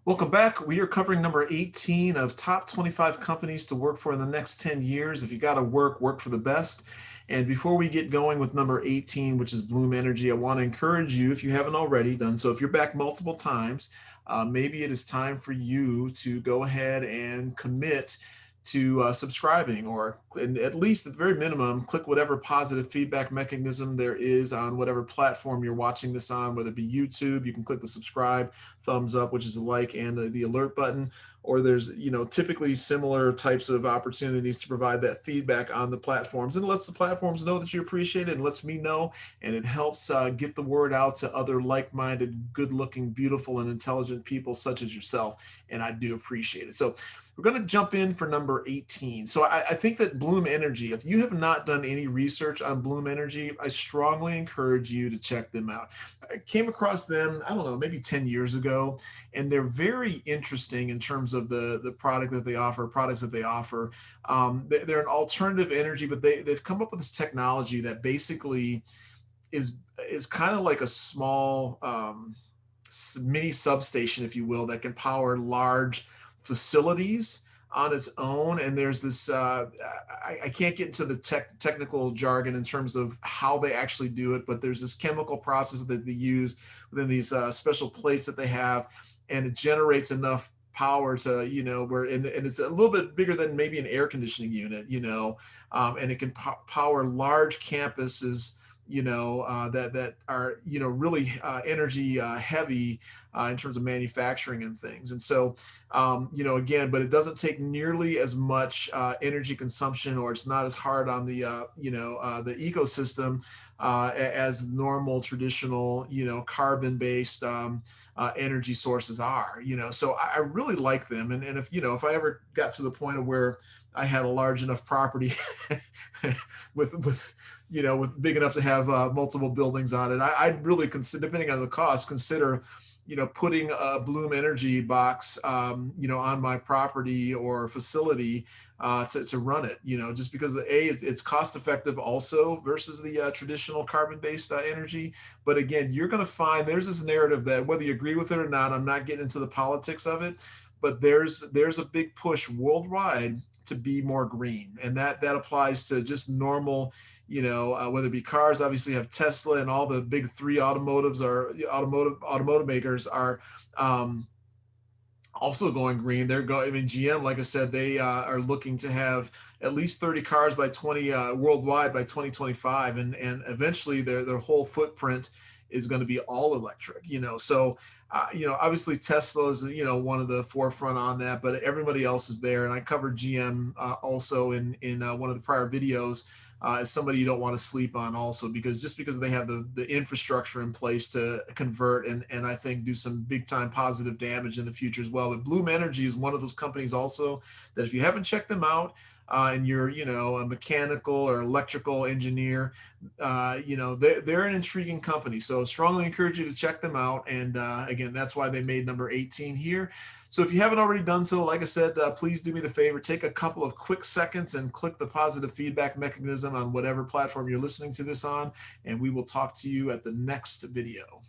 Welcome back. We are covering number 18 of top 25 companies to work for in the next 10 years. If you got to work, work for the best. And before we get going with number 18, which is Bloom Energy, I want to encourage you, if you haven't already done so, if you're back multiple times, maybe it is time for you to go ahead and commit to subscribing, or at least at the very minimum, click whatever positive feedback mechanism there is on whatever platform you're watching this on, whether it be YouTube. You can click the subscribe, thumbs up, which is a like, and the alert button. Or there's, typically similar types of opportunities to provide that feedback on the platforms, and it lets the platforms know that you appreciate it, and lets me know, and it helps get the word out to other like-minded, good-looking, beautiful, and intelligent people such as yourself. And I do appreciate it. So we're going to jump in for number 18. So I think that Bloom Energy, if you have not done any research on Bloom Energy, I strongly encourage you to check them out. I came across them, I don't know, maybe 10 years ago, and they're very interesting in terms of the product that they offer, products that they offer. They're an alternative energy, but they've come up with this technology that basically is kind of like a small mini substation, if you will, that can power large facilities on its own. And there's this I can't get into the technical jargon in terms of how they actually do it, but there's this chemical process that they use within these special plates that they have, and it generates enough power to, where, and it's a little bit bigger than maybe an air conditioning unit, and it can power large campuses, that are, really energy heavy in terms of manufacturing and things. And so, again, but it doesn't take nearly as much energy consumption, or it's not as hard on the, the ecosystem as normal traditional, carbon-based energy sources are. So I really like them. And if, if I ever got to the point of where I had a large enough property with with big enough to have multiple buildings on it, I'd really consider, depending on the cost, consider, putting a Bloom Energy box, on my property or facility to run it, just because it's cost effective also versus the traditional carbon-based energy. But again, you're going to find there's this narrative that, whether you agree with it or not, I'm not getting into the politics of it, but there's a big push worldwide to be more green, and that applies to just normal, whether it be cars. Obviously, you have Tesla, and all the big three automotive makers are also going green. They're going. I mean, GM, like I said, they are looking to have at least 30 cars by 20 worldwide by 2025, and eventually their whole footprint is going to be all electric. So. Obviously Tesla is, one of the forefront on that, but everybody else is there. And I covered GM also in one of the prior videos, as somebody you don't want to sleep on also, because they have the infrastructure in place to convert, and I think do some big time positive damage in the future as well. But Bloom Energy is one of those companies also that, if you haven't checked them out, and you're, a mechanical or electrical engineer, they're an intriguing company. So I strongly encourage you to check them out. And again, that's why they made number 18 here. So if you haven't already done so, like I said, please do me the favor, take a couple of quick seconds and click the positive feedback mechanism on whatever platform you're listening to this on, and we will talk to you at the next video.